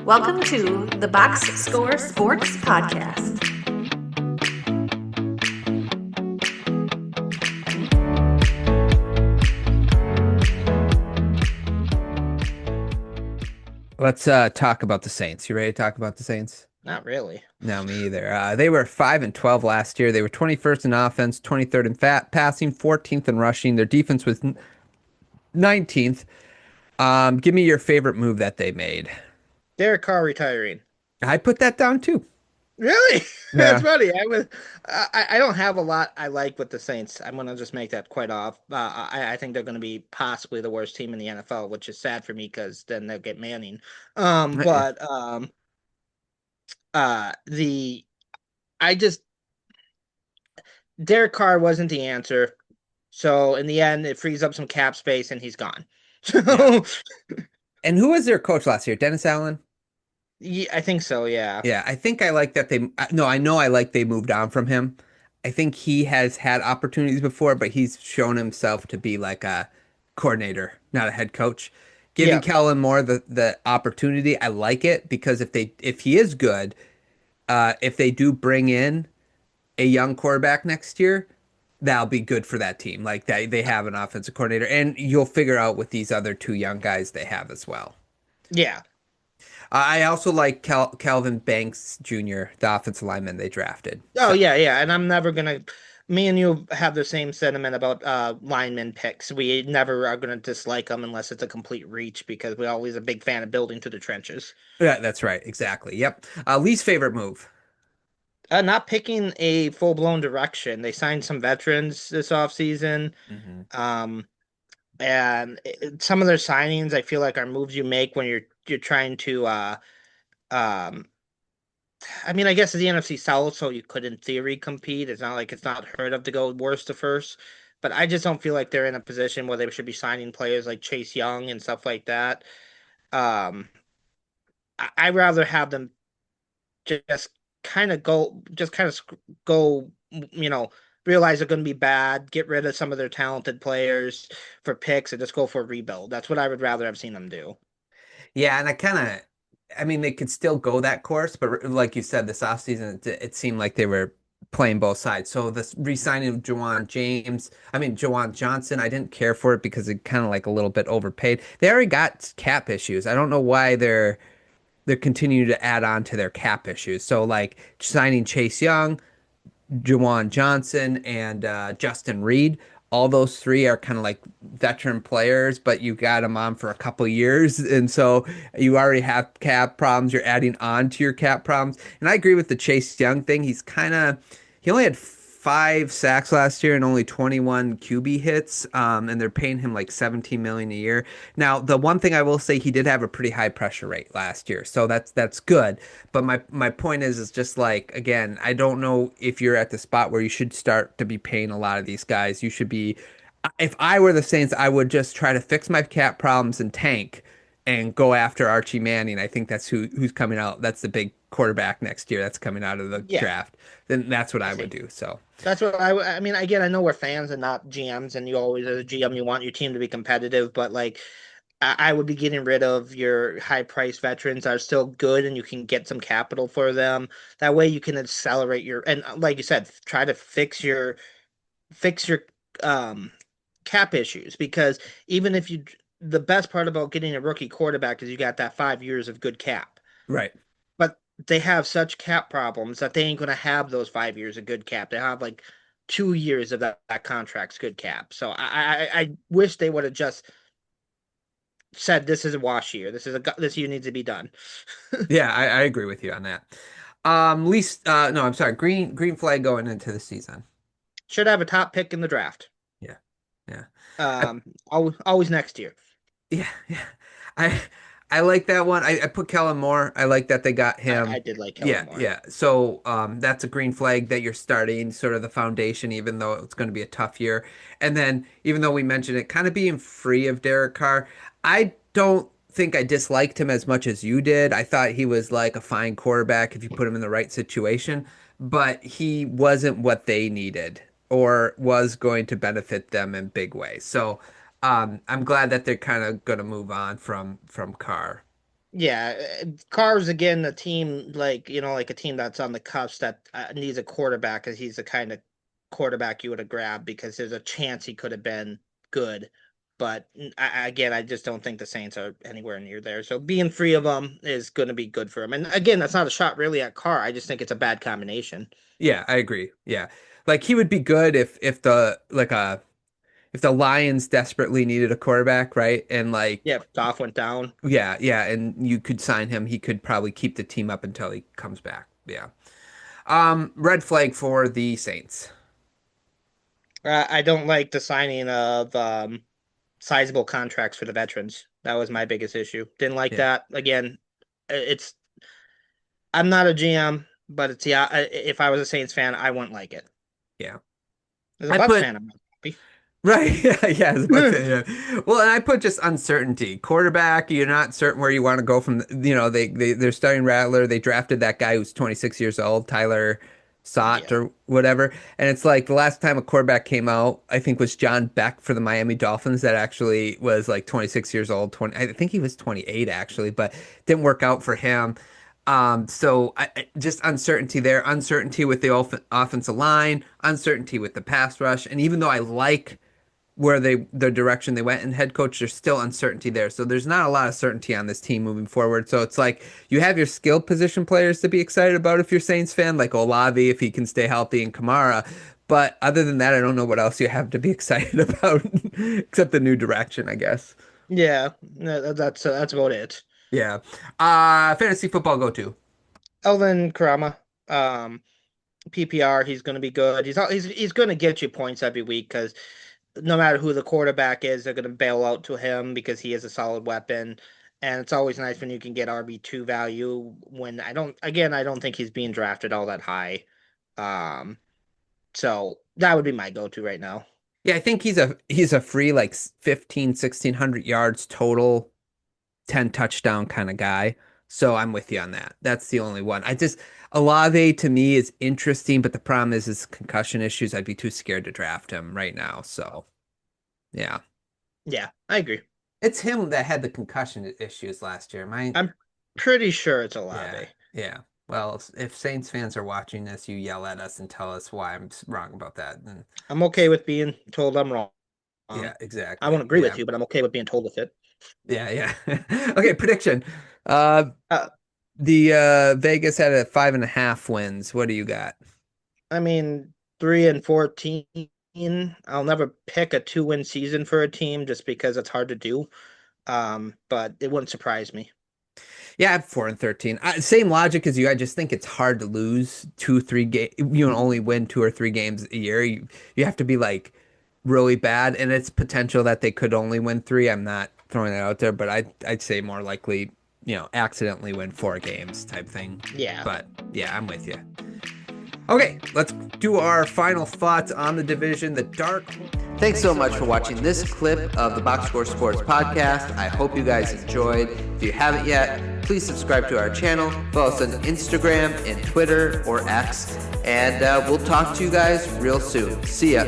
Welcome to the Box Score Sports Podcast. Let's talk about the Saints. You ready to talk about the Saints? Not really. No, me either. They were 5-12 last year. They were 21st in offense, 23rd in fat passing, 14th in rushing. Their defense was 19th. Give me your favorite move that they made. Derek Carr retiring. I put that down too. Really? That's Yeah. funny. I don't have a lot I like with the Saints. I'm gonna just make that quite off. I think they're gonna be possibly the worst team in the NFL, which is sad for me because then they'll get Manning. But the I just Derek Carr wasn't the answer. So in the end, it frees up some cap space and he's gone. Yeah. So And who was their coach last year? Dennis Allen? yeah, I think so. Yeah. Yeah, I think I like that they no, I know I like they moved on from him. I think he has had opportunities before, but he's shown himself to be like a coordinator, not a head coach. Giving Yeah. Kellen Moore the opportunity, I like it because if he is good, if they do bring in a young quarterback next year, that'll be good for that team. Like they have an offensive coordinator, and you'll figure out with these other two young guys they have as well. Yeah. I also like Calvin Banks Jr., the offensive lineman they drafted. Oh So yeah, yeah, and I'm never gonna. Me and you have the same sentiment about lineman picks. We never are gonna dislike them unless it's a complete reach because we're always a big fan of building to the trenches. yeah, that's right, exactly. Yep. Least favorite move. Not picking a full blown direction. They signed some veterans this offseason. Hmm. Um, some of their signings I feel like are moves you make when you're trying to um I mean, I guess it's the NFC South, so you could, in theory, compete. It's not like it's not heard of to go worst to first, but I just don't feel like they're in a position where they should be signing players like Chase Young and stuff like that. Um, I'd rather have them just go, realize they're going to be bad, get rid of some of their talented players for picks, and just go for a rebuild. That's what I would rather have seen them do. Yeah, and I mean, they could still go that course, but like you said, this offseason, it seemed like they were playing both sides. So this re-signing of Jawan Johnson, I didn't care for it because it kind of like a little bit overpaid. They already got cap issues. I don't know why they're continuing to add on to their cap issues. So like signing Chase Young, Jawan Johnson, and Justin Reed. All those three are kind of like veteran players, but you got them on for a couple years, and so you already have cap problems. You're adding on to your cap problems, and I agree with the Chase Young thing. He only had 5 sacks last year and only 21 QB hits, and they're paying him like 17 million a year. Now, the one thing I will say, he did have a pretty high pressure rate last year, so that's good. But my point is just like again, I don't know if you're at the spot where you should start to be paying a lot of these guys. You should be, if I were the Saints, I would just try to fix my cap problems and tank and go after Archie Manning. I think that's who's coming out. That's the big quarterback next year that's coming out of the Yeah, draft. Then that's what I I would see. do. So That's what I mean, again, I know we're fans and not GMs, and you always, as a GM, you want your team to be competitive, but like, I would be getting rid of your high price veterans that are still good and you can get some capital for them. That way you can accelerate and like you said, try to fix your um cap issues because even if you the best part about getting a rookie quarterback is you got that 5 years of good cap. right. But they have such cap problems that they ain't gonna have those 5 years of good cap. They have like 2 years of that contract's good cap. So I wish they would have just said this is a wash year. This year needs to be done. Yeah, I agree with you on that. Least no, I'm sorry. Green flag going into the season. Should have a top pick in the draft. Yeah. Yeah. I Always next year. Yeah, yeah. I I like that one. I put Kellen Moore. I like that they got I him. did like Kellen Yeah, Moore. yeah. So that's a green flag that you're starting sort of the foundation, even though it's going to be a tough year. And then even though we mentioned it, kind of being free of Derek Carr, I don't think I disliked him as much as you did. I thought he was like a fine quarterback if you put him in the right situation, but he wasn't what they needed or was going to benefit them in big ways. So I'm glad that they're kind of going to move on from Carr. Yeah, Carr's again a team like like a team that's on the cusp that needs a quarterback because he's the kind of quarterback you would have grabbed because there's a chance he could have been good, but again, I just don't think the Saints are anywhere near there. So being free of them is going to be good for him. And again, that's not a shot really at Carr. I just think it's a bad combination. Yeah, I agree. Yeah. Like he would be good if the Lions desperately needed a quarterback, right? And like Yeah, Goff went down. yeah, yeah, and you could sign him. He could probably keep the team up until he comes back. Yeah. Red flag for the Saints. I don't like the signing of sizable contracts for the veterans. That was my biggest issue. Didn't like Yeah. that. Again, it's I'm not a GM, but it's yeah. If I was a Saints fan, I wouldn't like it. Yeah. As a I Bucks put fan, I'm not happy. right. Yeah, yeah, I was about to say, yeah. Well, and I put just uncertainty. Quarterback, you're not certain where you want to go from, they're starting Rattler. They drafted that guy who's 26 years old, Tyler Sott Yeah, or whatever. And it's like the last time a quarterback came out, I think was John Beck for the Miami Dolphins that actually was like 26 years old, 20, I think he was 28 actually, but didn't work out for him. So just uncertainty there, uncertainty with the offensive line, uncertainty with the pass rush. And even though I like where the direction they went and head coach, there's still uncertainty there. So there's not a lot of certainty on this team moving forward. So it's like you have your skilled position players to be excited about if you're Saints fan, like Olave if he can stay healthy and Kamara. But other than that, I don't know what else you have to be excited about except the new direction, I guess. yeah, that's about it. Yeah. Fantasy football go to. Elvin Karama, um, PPR, he's going to be good. He's going to get you points every week because no matter who the quarterback is, they're going to bail out to him because he is a solid weapon. And it's always nice when you can get RB2 value when I don't think he's being drafted all that high. Um, so that would be my go-to right now. Yeah, I think he's a free like 15, 1600 yards total 10 touchdown kind of guy. So I'm with you on that. That's the only one. Olave to me is interesting, but the problem is his concussion issues. I'd be too scared to draft him right now. So yeah. Yeah, I agree. It's him that had the concussion issues last year. I'm pretty sure it's Yeah. Olave. Yeah. Well, if Saints fans are watching this, you yell at us and tell us why I'm wrong about that. And I'm okay with being told I'm wrong. yeah, I exactly. won't agree Yeah. with you, but I'm okay with being told with it. Yeah, yeah. Okay, prediction. Uh, Uh, the Vegas had a 5.5 wins. What do you got? I mean, 3-14. I'll never pick a 2-win season for a team just because it's hard to do. But it wouldn't surprise me. Yeah, I have 4-13. Same logic as you. I just think it's hard to lose 2, 3 games. You only win 2 or 3 games a year. You have to be like really bad, and it's potential that they could only win 3. I'm not throwing that out there, but I'd say more likely, accidentally win 4 games type thing. Yeah. But yeah, I'm with you. Okay, let's do our final thoughts on the division, the dark. Thanks so much for watching this clip of the Box Score Sports podcast. I hope you guys enjoyed. If you haven't yet, please subscribe to our channel. Follow us on Instagram and Twitter or X. And we'll talk to you guys real soon. See ya.